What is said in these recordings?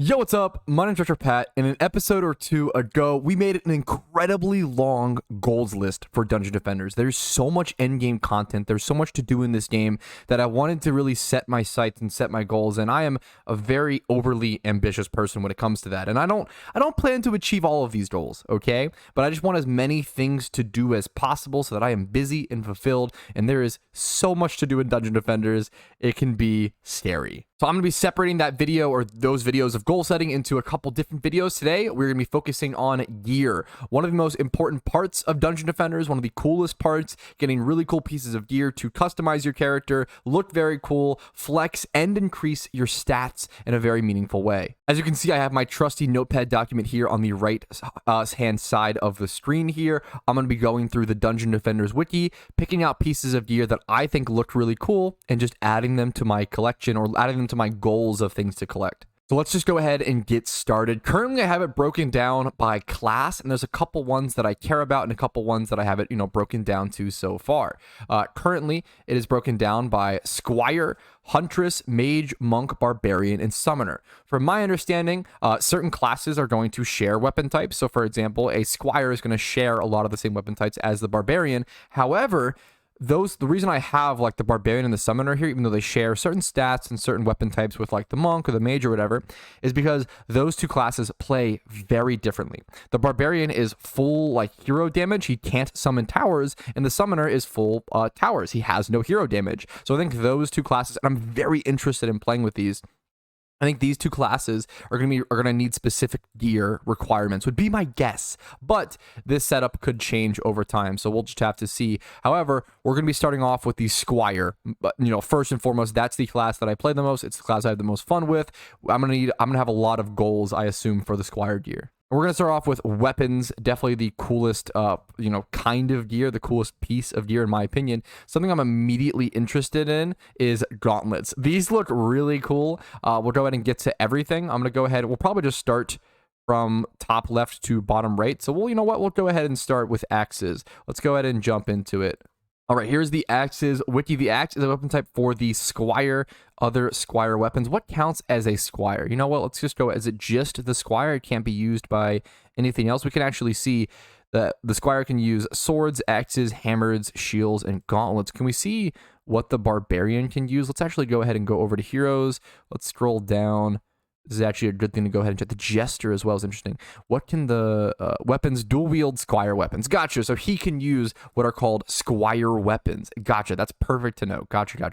Yo, what's up? My name's Richard Pat. In an episode or two ago, we made an incredibly long goals list for Dungeon Defenders. There's so much endgame content. There's so much to do in this game that I wanted to really set my sights and set my goals. And I am a very overly ambitious person when it comes to that. And I don't plan to achieve all of these goals, okay? But I just want as many things to do as possible so that I am busy and fulfilled. And there is so much to do in Dungeon Defenders. It can be scary. So I'm going to be separating that video or those videos of goal setting into a couple different videos. Today, we're going to be focusing on gear. One of the most important parts of Dungeon Defenders, one of the coolest parts, getting really cool pieces of gear to customize your character, look very cool, flex, and increase your stats in a very meaningful way. As you can see, I have my trusty notepad document here on the right hand side of the screen here. I'm going to be going through the Dungeon Defenders wiki, picking out pieces of gear that I think look really cool, and just adding them to my collection or adding them to my goals of things to collect. So let's just go ahead and get started. Currently, I have it broken down by class, and there's a couple ones that I care about and a couple ones that I have it, broken down to so far. Currently, it is broken down by Squire, Huntress, Mage, Monk, Barbarian, and Summoner. From my understanding, certain classes are going to share weapon types. So, for example, a Squire is going to share a lot of the same weapon types as the Barbarian. However, the reason I have like the Barbarian and the Summoner here, even though they share certain stats and certain weapon types with like the Monk or the Mage or whatever, is because those two classes play very differently. The Barbarian is full like hero damage. He can't summon towers, and the Summoner is full towers. He has no hero damage. So I think those two classes, and I'm very interested in playing with these. I think these two classes are gonna need specific gear requirements, would be my guess. But this setup could change over time, so we'll just have to see. However, we're gonna be starting off with the Squire. But first and foremost, that's the class that I play the most. It's the class I have the most fun with. I'm gonna have a lot of goals, I assume, for the Squire gear. We're going to start off with weapons, definitely the coolest, kind of gear, the coolest piece of gear, in my opinion. Something I'm immediately interested in is gauntlets. These look really cool. We'll go ahead and get to everything. I'm going to go ahead. We'll probably just start from top left to bottom right. So, we'll go ahead and start with axes. Let's go ahead and jump into it. All right, here's the axes wiki. The axe is a weapon type for the Squire, other Squire weapons. What counts as a Squire? You know what? Let's just go. Is it just the Squire? It can't be used by anything else. We can actually see that the Squire can use swords, axes, hammers, shields, and gauntlets. Can we see what the Barbarian can use? Let's actually go ahead and go over to heroes. Let's scroll down. This is actually a good thing to go ahead and check. The Jester as well is interesting. What can the weapons, dual wield Squire weapons? Gotcha. So he can use what are called Squire weapons. Gotcha. That's perfect to know. Gotcha. I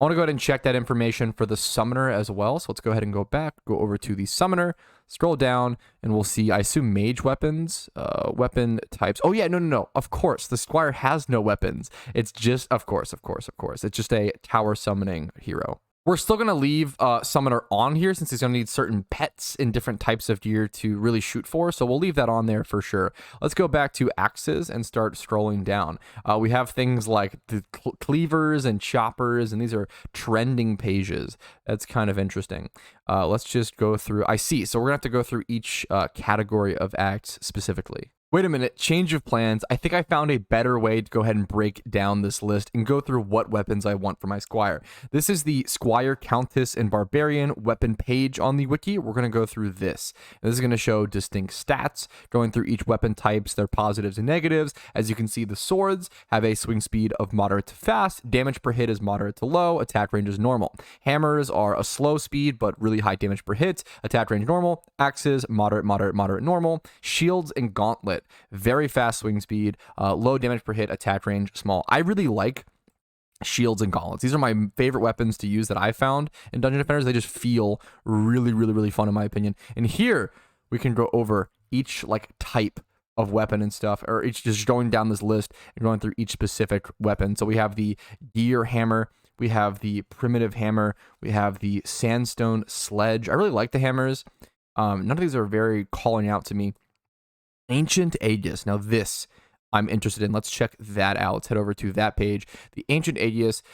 want to go ahead and check that information for the Summoner as well. So let's go ahead and go back, go over to the Summoner, scroll down, and we'll see, I assume, mage weapons, weapon types. Oh yeah, no. Of course, the Squire has no weapons. It's just, of course. It's just a tower summoning hero. We're still going to leave Summoner on here since he's going to need certain pets in different types of gear to really shoot for. So we'll leave that on there for sure. Let's go back to axes and start scrolling down. We have things like the cleavers and choppers, and these are trending pages. That's kind of interesting. Let's just go through. I see. So we're going to have to go through each category of axe specifically. Wait a minute, change of plans. I think I found a better way to go ahead and break down this list and go through what weapons I want for my Squire. This is the Squire, Countess, and Barbarian weapon page on the wiki. We're going to go through this. This is going to show distinct stats, going through each weapon types, their positives and negatives. As you can see, the swords have a swing speed of moderate to fast, damage per hit is moderate to low, attack range is normal. Hammers are a slow speed, but really high damage per hit, attack range normal. Axes, moderate, normal. Shields and gauntlet, very fast swing speed, low damage per hit, attack range small. I really like shields and gauntlets. These are my favorite weapons to use that I found in Dungeon Defenders. They just feel really fun in my opinion. And here we can go over each like type of weapon and stuff, or each just going down this list and going through each specific weapon. So we have the gear hammer, we have the primitive hammer, we have the sandstone sledge. I really like the hammers. None of these are very calling out to me. Ancient Aegis. Now this I'm interested in. Let's check that out. Let's head over to that page. The Ancient Aegis,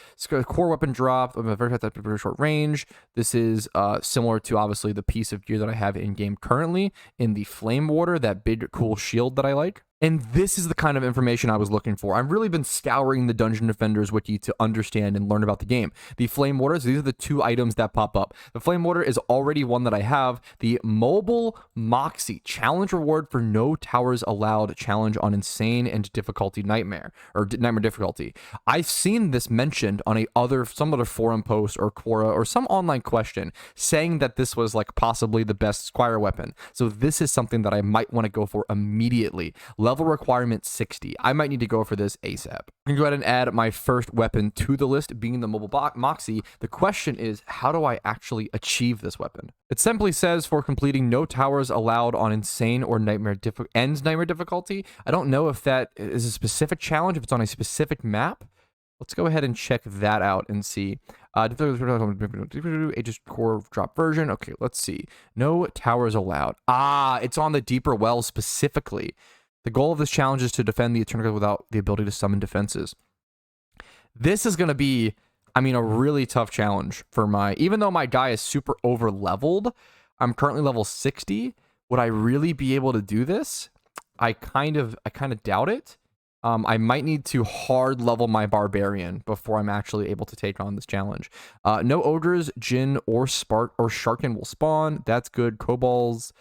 core weapon drop, very short range. This is similar to obviously the piece of gear that I have in game currently in the Flame Water, that big cool shield that I like. And this is the kind of information I was looking for. I've really been scouring the Dungeon Defenders wiki to understand and learn about the game. The Flame Waters, these are the 2 items that pop up. The Flame Water is already one that I have. The Mobile Moxie, challenge reward for no towers allowed, challenge on insane and difficulty nightmare, or nightmare difficulty. I've seen this mentioned on some other forum post or Quora or some online question saying that this was like possibly the best Squire weapon. So this is something that I might want to go for immediately. Level requirement 60. I might need to go for this ASAP. I can go ahead and add my first weapon to the list, being the Mobile Moxie. The question is, how do I actually achieve this weapon? It simply says for completing no towers allowed on insane or nightmare difficulty. I don't know if that is a specific challenge, if it's on a specific map. Let's go ahead and check that out and see. Aegis core drop version. Okay, let's see. No towers allowed. It's on the deeper wells specifically. The goal of this challenge is to defend the Eternal without the ability to summon defenses. This is going to be, a really tough challenge for even though my guy is super over leveled, I'm currently level 60. Would I really be able to do this? I kind of doubt it. I might need to hard level my barbarian before I'm actually able to take on this challenge. No ogres, Jinn, or Sharkin will spawn. That's good. Kobolds.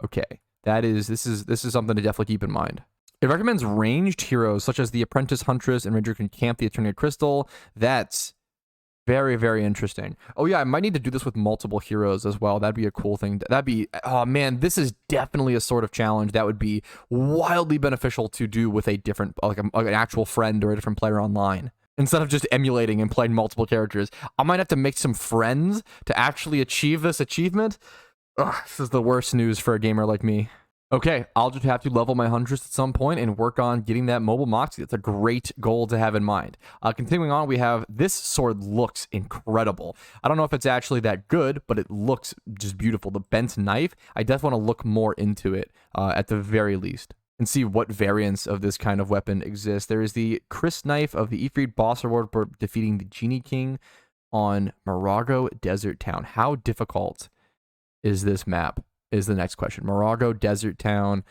Okay. This is something to definitely keep in mind. It recommends ranged heroes such as the Apprentice Huntress and Ranger can camp the Eternal Crystal. That's very, very interesting. Oh yeah, I might need to do this with multiple heroes as well. That'd be a cool thing. Oh man, this is definitely a sort of challenge that would be wildly beneficial to do with a different, like an actual friend or a different player online. Instead of just emulating and playing multiple characters, I might have to make some friends to actually achieve this achievement. Ugh, this is the worst news for a gamer like me. Okay, I'll just have to level my Huntress at some point and work on getting that Mobile Moxie. That's a great goal to have in mind. Continuing on, we have this sword looks incredible. I don't know if it's actually that good, but it looks just beautiful. The bent knife, I definitely want to look more into it at the very least and see what variants of this kind of weapon exist. There is the Chris knife of the Ifrit boss reward for defeating the Genie King on Morago Desert Town. How difficult is this map is the next question. Morago Desert Town,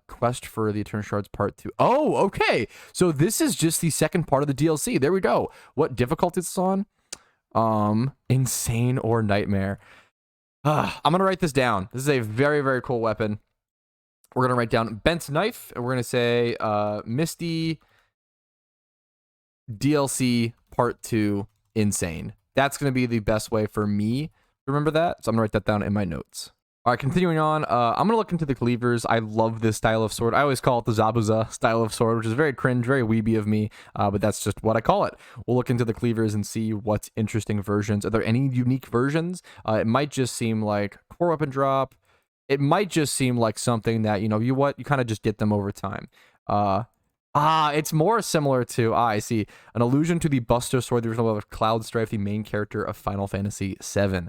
quest for the Eternal Shards part 2. Oh, okay. So this is just the second part of the DLC. There we go. What difficulty it's on? Insane or nightmare. I'm going to write this down. This is a very, very cool weapon. We're going to write down bent knife, and we're going to say Misty DLC part 2 insane. That's going to be the best way for me. Remember that? So I'm going to write that down in my notes. All right, continuing on, I'm going to look into the cleavers. I love this style of sword. I always call it the Zabuza style of sword, which is very cringe, very weeby of me, but that's just what I call it. We'll look into the cleavers and see what's interesting versions. Are there any unique versions? It might just seem like core weapon drop. It might just seem like something that, you kind of just get them over time. It's more similar to, I see, an allusion to the Buster Sword, the original of Cloud Strife, the main character of Final Fantasy VII.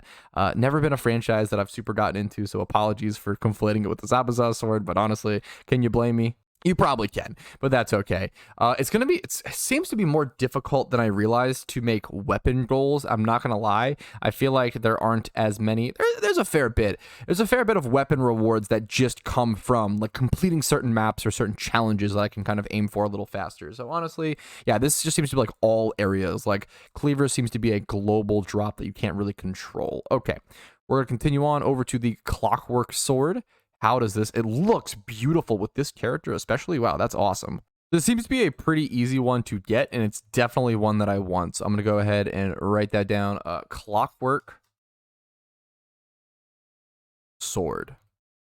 Never been a franchise that I've super gotten into, so apologies for conflating it with the Zabuza Sword, but honestly, can you blame me? You probably can, but that's okay. It seems to be more difficult than I realized to make weapon goals. I'm not gonna lie. I feel like there aren't as many. There's a fair bit. There's a fair bit of weapon rewards that just come from like completing certain maps or certain challenges that I can kind of aim for a little faster. So honestly, yeah, this just seems to be like all areas. Like Cleaver seems to be a global drop that you can't really control. Okay, we're gonna continue on over to the Clockwork Sword. How does this? It looks beautiful with this character, especially. Wow, that's awesome. This seems to be a pretty easy one to get, and it's definitely one that I want. So I'm going to go ahead and write that down. Clockwork Sword.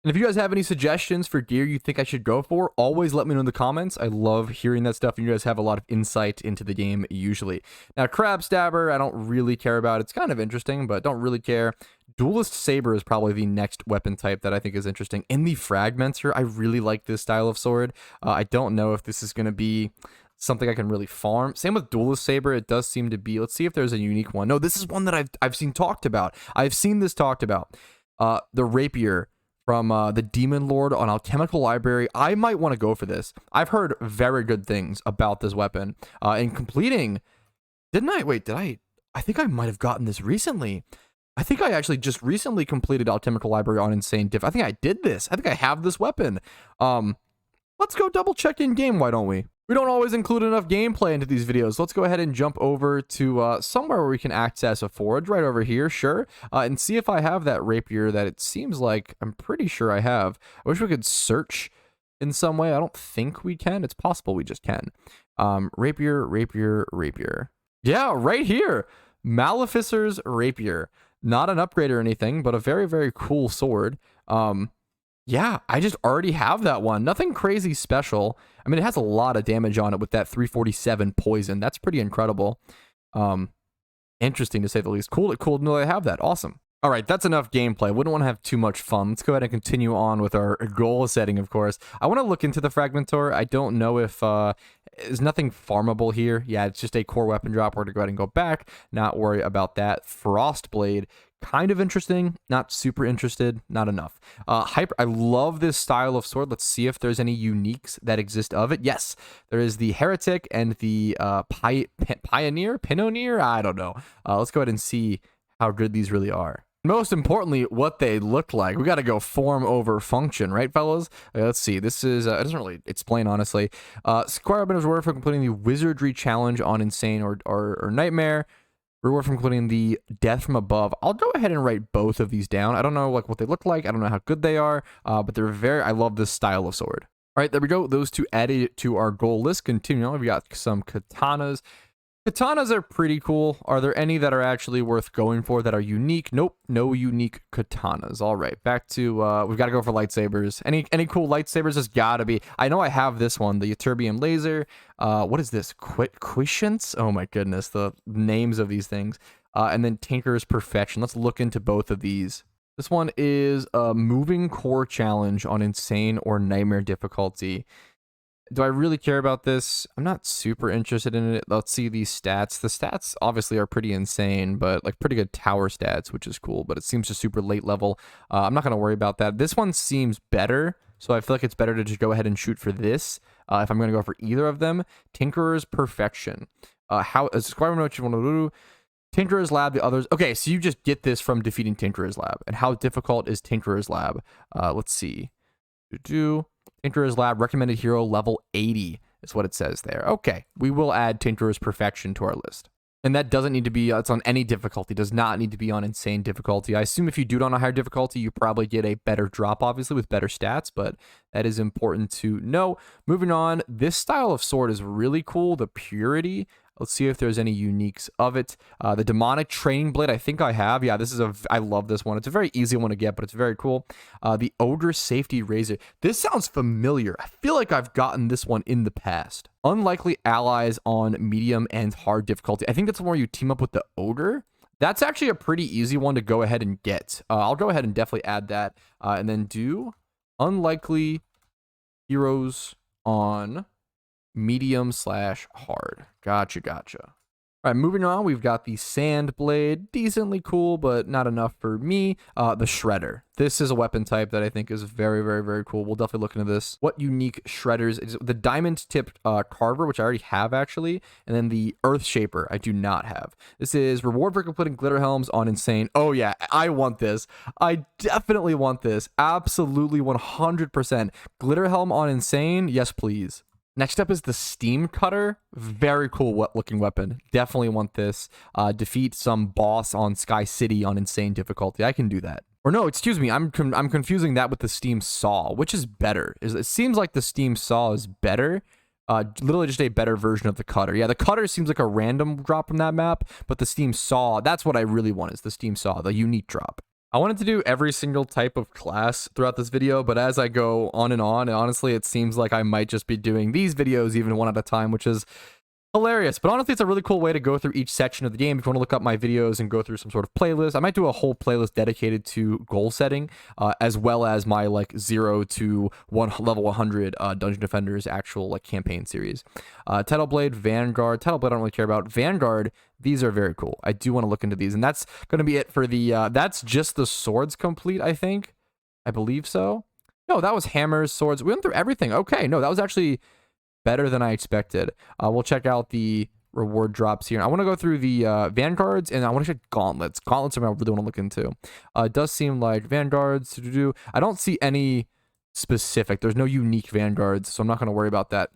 And if you guys have any suggestions for gear you think I should go for, always let me know in the comments. I love hearing that stuff, and you guys have a lot of insight into the game usually. Now, Crab Stabber, I don't really care about. It's kind of interesting, but don't really care. Duelist Saber is probably the next weapon type that I think is interesting. In the Fragmenter, I really like this style of sword. I don't know if this is going to be something I can really farm. Same with Duelist Saber, it does seem to be. Let's see if there's a unique one. No, this is one that I've seen talked about. I've seen this talked about. The Rapier from the Demon Lord on Alchemical Library. I might want to go for this. I've heard very good things about this weapon. And completing... I think I might have gotten this recently. I think I actually just recently completed Alchemical Library on Insane Diff. I think I did this. I think I have this weapon. What let's go double check in game, why don't we? We don't always include enough gameplay into these videos. Let's go ahead and jump over to somewhere where we can access a forge, right over here, sure, and see if I have that rapier that it seems like I'm pretty sure I have. I wish we could search in some way. I don't think we can. It's possible we just can. Rapier. Yeah, right here. Maleficer's Rapier. Not an upgrade or anything, but a very, very cool sword. Yeah, I just already have that one. Nothing crazy special. I mean, it has a lot of damage on it with that 347 poison. That's pretty incredible. Interesting to say the least. Cool to know I have that. Awesome. All right, that's enough gameplay. Wouldn't want to have too much fun. Let's go ahead and continue on with our goal setting, of course. I want to look into the Fragmentor. I don't know if there's nothing farmable here. Yeah, it's just a core weapon drop. We're going to go ahead and go back. Not worry about that. Frostblade, kind of interesting. Not super interested. Not enough. I love this style of sword. Let's see if there's any uniques that exist of it. Yes, there is the Heretic and the Pioneer? I don't know. Let's go ahead and see how good these really are. Most importantly, what they look like. We got to go form over function, right, fellas? Okay, let's see. This is, it doesn't really explain, honestly. Squire is rewarded for completing the Wizardry Challenge on Insane or Nightmare. Reward for completing the Death from Above. I'll go ahead and write both of these down. I don't know like what they look like. I don't know how good they are, but they're I love this style of sword. All right, there we go. Those two added to our goal list. Continue on. We got some katanas. Katanas are pretty cool. Are there any that are actually worth going for that are unique? Nope, no unique katanas. All right, back to, we've got to go for lightsabers. Any cool lightsabers? There's got to be. I know I have this one, the Ytterbium laser. What is this? Quiescence? Oh my goodness, the names of these things. And then Tinker's Perfection. Let's look into both of these. This one is a moving core challenge on Insane or Nightmare difficulty. Do I really care about this? I'm not super interested in it. Let's see these stats. The stats obviously are pretty insane, but like pretty good tower stats, which is cool, but it seems just super late level. I'm not going to worry about that. This one seems better, so I feel like it's better to just go ahead and shoot for this if I'm going to go for either of them. Tinkerer's Perfection. How is Squire what you want to do? Tinkerer's Lab, the others. Okay, so you just get this from defeating Tinkerer's Lab. And how difficult is Tinkerer's Lab? Let's see. Tinkerer's Lab, recommended hero level 80 is what it says there. Okay, we will add Tinkerer's Perfection to our list. And that doesn't need to be, it's on any difficulty, does not need to be on insane difficulty. I assume if you do it on a higher difficulty, you probably get a better drop, obviously, with better stats, but that is important to know. Moving on, this style of sword is really cool, the Purity. Let's see if there's any uniques of it. The Demonic Training Blade, I think I have. Yeah, this is I love this one. It's a very easy one to get, but it's very cool. The Ogre Safety Razor. This sounds familiar. I feel like I've gotten this one in the past. Unlikely allies on medium and hard difficulty. I think that's where you team up with the Ogre. That's actually a pretty easy one to go ahead and get. I'll go ahead and definitely add that. And then do unlikely heroes on medium/hard. Gotcha. All right, moving on, we've got the Sand Blade. Decently cool, but not enough for me. The Shredder. This is a weapon type that I think is very, very, very cool. We'll definitely look into this. What unique shredders? Is the Diamond-Tipped Carver, which I already have, actually. And then the Earth Shaper, I do not have. This is reward for completing glitter helms on Insane. Oh, yeah, I want this. I definitely want this. Absolutely 100%. Glitter helm on Insane? Yes, please. Next up is the Steam Cutter. Very cool looking weapon. Definitely want this. Defeat some boss on Sky City on insane difficulty. I can do that. Or no, excuse me. I'm confusing that with the Steam Saw. Which is better? It seems like the Steam Saw is better. Literally just a better version of the Cutter. Yeah, the Cutter seems like a random drop from that map, but the Steam Saw, that's what I really want, is the Steam Saw, the unique drop. I wanted to do every single type of class throughout this video, but as I go on, and honestly, it seems like I might just be doing these videos even one at a time, which is hilarious. But honestly, it's a really cool way to go through each section of the game. If you want to look up my videos and go through some sort of playlist, I might do a whole playlist dedicated to goal setting, as well as my like 0 to level 100 Dungeon Defenders actual like campaign series. Tidal Blade, Vanguard. Tidal Blade I don't really care about. Vanguard, these are very cool. I do want to look into these, and that's going to be it for the, that's just the swords complete, I think. I believe so. No, that was hammers, swords. We went through everything. Okay, no, that was actually better than I expected. We'll check out the reward drops here. I want to go through the Vanguards, and I want to check Gauntlets. Gauntlets are what I really want to look into. It does seem like Vanguards. I don't see any specific. There's no unique vanguards, so I'm not going to worry about that.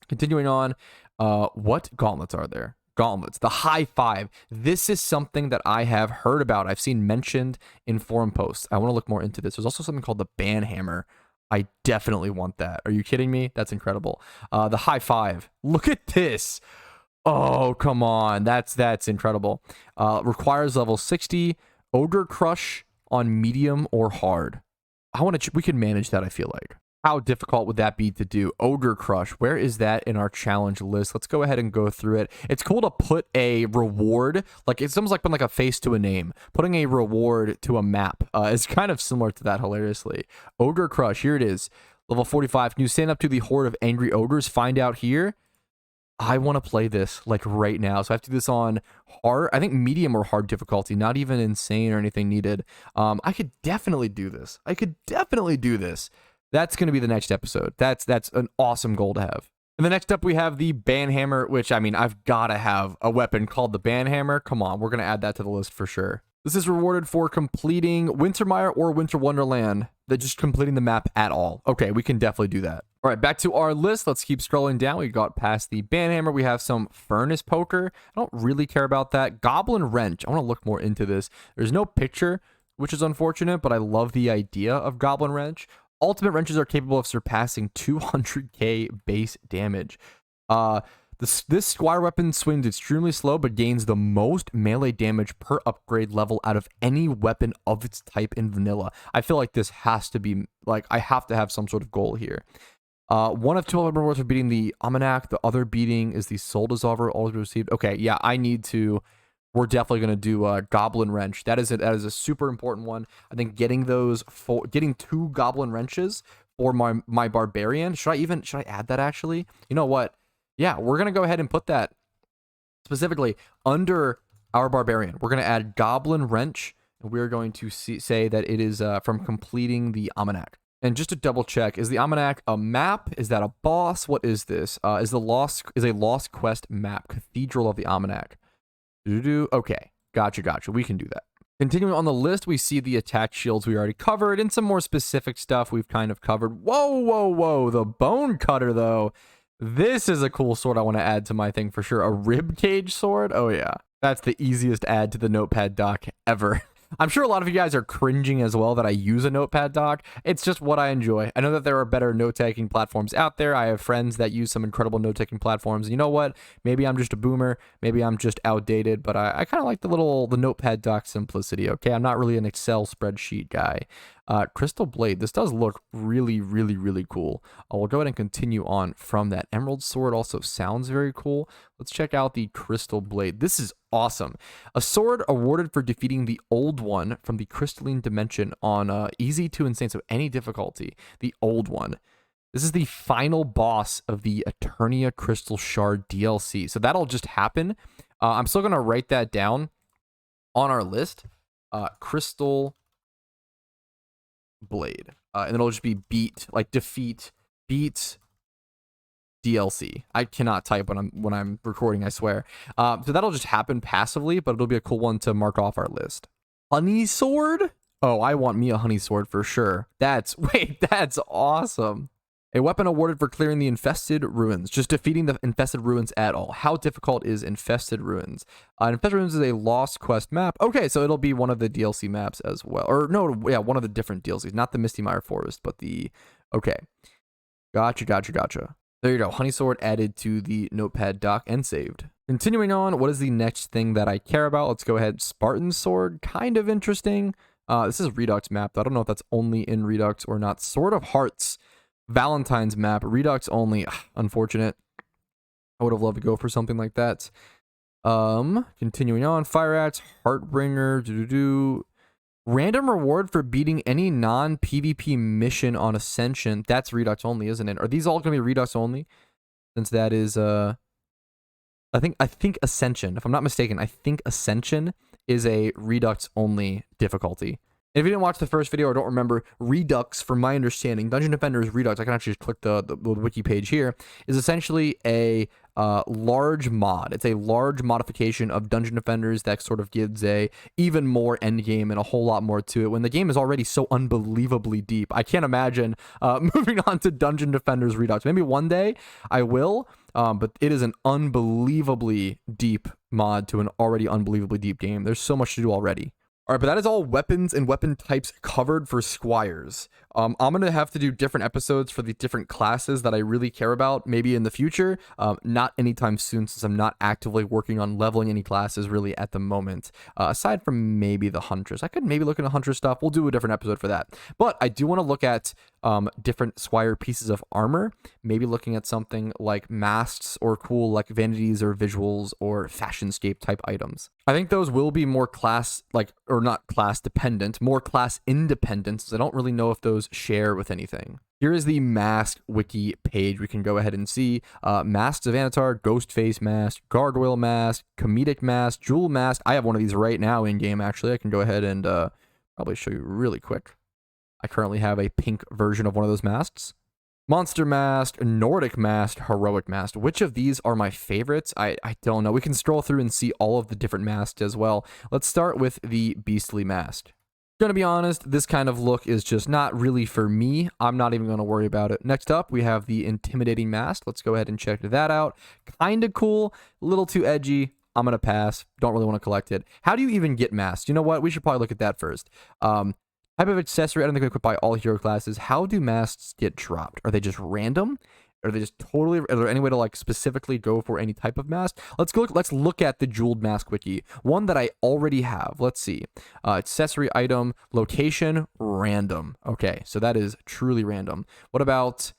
Continuing on, what gauntlets are there? Gauntlets, the high 5. This is something that I have heard about. I've seen mentioned in forum posts. I want to look more into this. There's also something called the banhammer. I definitely want that. Are you kidding me? That's incredible. The high 5. Look at this. Oh, come on. That's incredible. Requires level 60. Ogre Crush on medium or hard. We can manage that, I feel like. How difficult would that be to do? Ogre Crush, where is that in our challenge list? Let's go ahead and go through it. It's cool to put a reward, like it's almost like putting like a face to a name. Putting a reward to a map is kind of similar to that, hilariously. Ogre Crush, here it is. Level 45. Can you stand up to the horde of angry ogres? Find out here. I want to play this like right now. So I have to do this on hard, I think medium or hard difficulty, not even insane or anything needed. I could definitely do this. That's going to be the next episode. That's an awesome goal to have. And the next up, we have the banhammer, which, I mean, I've got to have a weapon called the banhammer. Come on, we're going to add that to the list for sure. This is rewarded for completing Wintermire or Winter Wonderland. That just completing the map at all. Okay, we can definitely do that. All right, back to our list. Let's keep scrolling down. We got past the banhammer. We have some furnace poker. I don't really care about that. Goblin wrench. I want to look more into this. There's no picture, which is unfortunate, but I love the idea of goblin wrench. Ultimate wrenches are capable of surpassing 200k base damage. This Squire weapon swings extremely slow, but gains the most melee damage per upgrade level out of any weapon of its type in vanilla. I feel like this has to be, like, I have to have some sort of goal here. One of 2 rewards for beating the Almanac. The other beating is the Soul Dissolver, always received. Okay, yeah, I need to... We're definitely going to do Goblin Wrench. That is a super important one. I think getting 2 Goblin Wrenches for my Barbarian. Should I add that actually? You know what? Yeah, we're going to go ahead and put that specifically under our Barbarian. We're going to add Goblin Wrench, and we're going to say that it is from completing the Almanac. And just to double check, is the Almanac a map? Is that a boss? What is this? Is a Lost Quest map, Cathedral of the Almanac. Okay, gotcha. We can do that. Continuing on the list, we see the attack shields we already covered, and some more specific stuff we've kind of covered. Whoa, the Bonecutter, though. This is a cool sword I want to add to my thing for sure. A ribcage sword? Oh, yeah. That's the easiest add to the notepad dock ever. I'm sure a lot of you guys are cringing as well that I use a notepad dock. It's just what I enjoy. I know that there are better note-taking platforms out there. I have friends that use some incredible note-taking platforms. And you know what? Maybe I'm just a boomer. Maybe I'm just outdated. But I kind of like the notepad dock simplicity, okay? I'm not really an Excel spreadsheet guy. Crystal Blade. This does look really, really, really cool. We'll go ahead and continue on from that. Emerald Sword also sounds very cool. Let's check out the Crystal Blade. This is awesome. A sword awarded for defeating the old one from the crystalline dimension on easy to insane, so any difficulty. The old one. This is the final boss of the Eternia Crystal Shard DLC. So that'll just happen. I'm still going to write that down on our list. Crystal Blade. And it'll just be defeat DLC. I cannot type when I'm recording, I swear. So that'll just happen passively, but it'll be a cool one to mark off our list. Honey Sword? Oh, I want me a Honey Sword for sure. That's awesome. A weapon awarded for clearing the infested ruins. Just defeating the infested ruins at all. How difficult is infested ruins? Infested ruins is a Lost Quest map. Okay, so it'll be one of the DLC maps as well. Or no, yeah, one of the different DLCs. Not the Misty Mire Forest, but the... Okay. Gotcha. There you go. Honey Sword added to the notepad dock and saved. Continuing on, what is the next thing that I care about? Let's go ahead. Spartan Sword. Kind of interesting. This is Redux map. I don't know if that's only in Redux or not. Sword of Hearts. Valentine's map. Redux only. Unfortunate. I would have loved to go for something like that. Continuing on. Fire Axe. Heartbringer. Random reward for beating any non-PvP mission on Ascension. That's Redux only, isn't it? Are these all going to be Redux only? Since that is, I think Ascension, if I'm not mistaken, I think Ascension is a Redux only difficulty. And if you didn't watch the first video or don't remember, Redux, from my understanding, Dungeon Defenders Redux, I can actually just click the wiki page here, is essentially a large mod. It's a large modification of Dungeon Defenders that sort of gives a even more end game and a whole lot more to it when the game is already so unbelievably deep. I can't imagine moving on to Dungeon Defenders Redux. Maybe one day I will, but it is an unbelievably deep mod to an already unbelievably deep game. There's so much to do already. All right, but that is all weapons and weapon types covered for Squires. I'm going to have to do different episodes for the different classes that I really care about, maybe in the future. Not anytime soon, since I'm not actively working on leveling any classes really at the moment. Aside from maybe the Huntress. I could maybe look into Huntress stuff. We'll do a different episode for that. But I do want to look at different Squire pieces of armor. Maybe looking at something like masks or cool like vanities or visuals or fashionscape type items. I think those will be more class, or not class dependent, more class independent, so I don't really know if those share with anything. Here is the mask wiki page. We can go ahead and see masks of Anatar, ghost face mask, gargoyle mask, comedic mask, jewel mask. I have one of these right now in game, actually. I can go ahead and probably show you really quick. I currently have a pink version of one of those masks. Monster mask, Nordic mask, heroic mask. Which of these are my favorites? I don't know. We can scroll through and see all of the different masks as well. Let's start with the beastly mask. Gonna be honest, this kind of look is just not really for me. I'm not even gonna worry about it. Next up, we have the intimidating mask. Let's go ahead and check that out. Kinda cool, a little too edgy. I'm gonna pass. Don't really want to collect it. How do you even get masks? You know what? We should probably look at that first. Type of accessory, I don't think we could buy all hero classes. How do masks get dropped? Are they just random? Are they just totally, are there any way to like specifically go for any type of mask? Let's look at the jeweled mask wiki. One that I already have. Let's see. Accessory item, location, random. Okay, so that is truly random. What about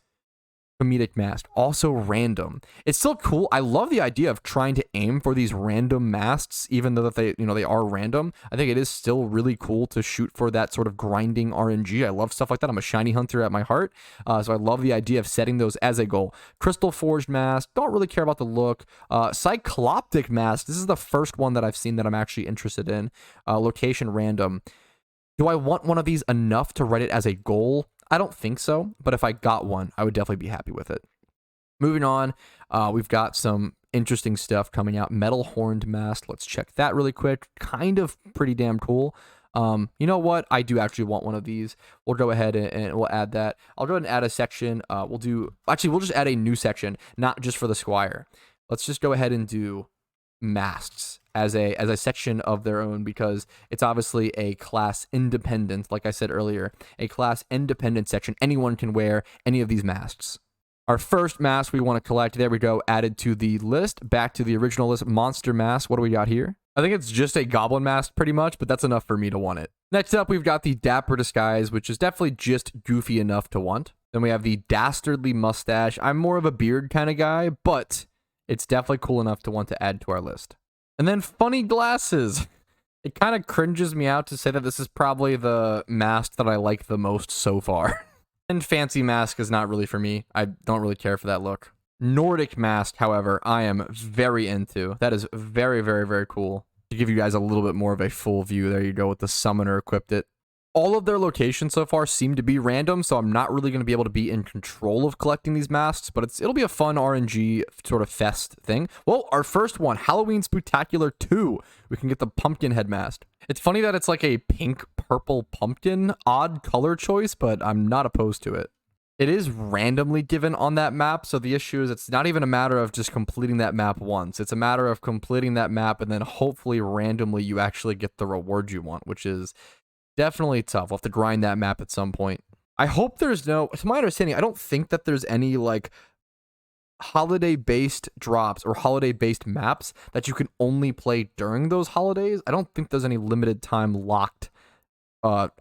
comedic mask? Also random. It's still cool. I love the idea of trying to aim for these random masks, even though that they are random. I think it is still really cool to shoot for that sort of grinding RNG. I love stuff like that. I'm a shiny hunter at my heart, so I love the idea of setting those as a goal. Crystal forged mask. Don't really care about the look. Cycloptic mask. This is the first one that I've seen that I'm actually interested in. Location random. Do I want one of these enough to write it as a goal? I don't think so, but if I got one, I would definitely be happy with it. Moving on, we've got some interesting stuff coming out. Metal horned mask. Let's check that really quick. Kind of pretty damn cool. You know what? I do actually want one of these. We'll go ahead and we'll add that. I'll go ahead and add a section. We'll just add a new section, not just for the Squire. Let's just go ahead and do masks as a section of their own, because it's obviously a class independent, like I said earlier, a class independent section. Anyone can wear any of these masks. Our first mask we want to collect, there we go, added to the list. Back to the original list, monster mask. What do we got here? I think it's just a goblin mask pretty much, but that's enough for me to want it. Next up, we've got the dapper disguise, which is definitely just goofy enough to want. Then we have the dastardly mustache. I'm more of a beard kind of guy, but it's definitely cool enough to want to add to our list. And then funny glasses. It kind of cringes me out to say that this is probably the mask that I like the most so far. And fancy mask is not really for me. I don't really care for that look. Nordic mask, however, I am very into. That is very, very, very cool. To give you guys a little bit more of a full view, there you go with the summoner equipped it. All of their locations so far seem to be random, so I'm not really going to be able to be in control of collecting these masks, but it'll be a fun RNG sort of fest thing. Well, our first one, Halloween Spooktacular 2. We can get the pumpkin head mask. It's funny that it's like a pink-purple pumpkin, odd color choice, but I'm not opposed to it. It is randomly given on that map, so the issue is it's not even a matter of just completing that map once. It's a matter of completing that map, and then hopefully randomly you actually get the reward you want, which is definitely tough. We'll have to grind that map at some point. I hope there's no, to my understanding, I don't think that there's any like holiday-based drops or holiday-based maps that you can only play during those holidays. I don't think there's any limited time locked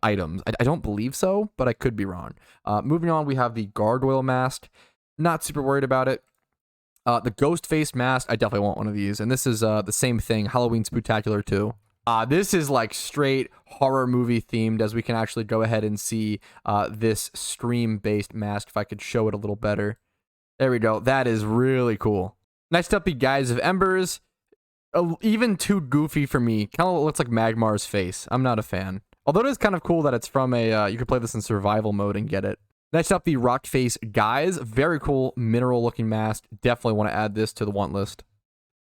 items. I don't believe so, but I could be wrong. Moving on, we have the gargoyle mask. Not super worried about it. The ghost face mask, I definitely want one of these. And this is the same thing, Halloween Spooktacular 2. This is like straight horror movie themed, as we can actually go ahead and see this stream-based mask, if I could show it a little better. There we go. That is really cool. Next up, the Guise of Embers. Even too goofy for me. Kind of looks like Magmar's face. I'm not a fan. Although it is kind of cool that it's from a, you can play this in survival mode and get it. Next up, the Rock Face Guys. Very cool mineral looking mask. Definitely want to add this to the want list.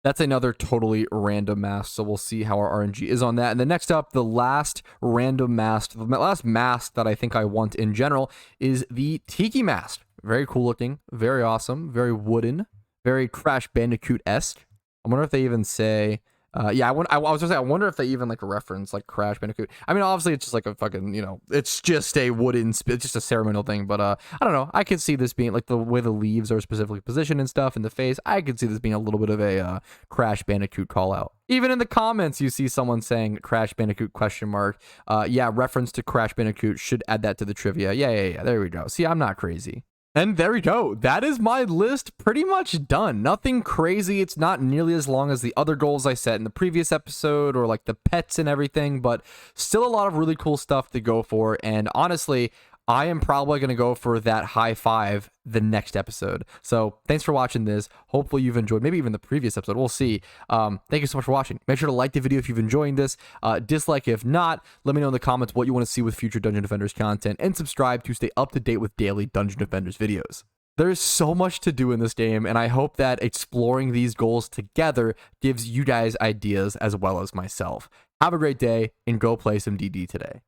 That's another totally random mask, so we'll see how our RNG is on that. And then next up, the last random mask, the last mask that I think I want in general is the Tiki mask. Very cool looking, very awesome, very wooden, very Crash Bandicoot-esque. I wonder if they even say... yeah, I was gonna say, I wonder if they even like reference like Crash Bandicoot. I mean, obviously it's just like a fucking, you know, it's just a wooden, it's just a ceremonial thing. But I don't know. I could see this being like the way the leaves are specifically positioned and stuff in the face. I could see this being a little bit of a Crash Bandicoot call out. Even in the comments, you see someone saying Crash Bandicoot ? Yeah, reference to Crash Bandicoot. Should add that to the trivia. Yeah. There we go. See, I'm not crazy. And there we go. That is my list pretty much done. Nothing crazy. It's not nearly as long as the other goals I set in the previous episode or like the pets and everything, but still a lot of really cool stuff to go for. And honestly, I am probably going to go for that high 5 the next episode. So thanks for watching this. Hopefully you've enjoyed, maybe even the previous episode. We'll see. Thank you so much for watching. Make sure to like the video if you've enjoyed this. Dislike if not. Let me know in the comments what you want to see with future Dungeon Defenders content, and subscribe to stay up to date with daily Dungeon Defenders videos. There's so much to do in this game, and I hope that exploring these goals together gives you guys ideas as well as myself. Have a great day, and go play some DD today.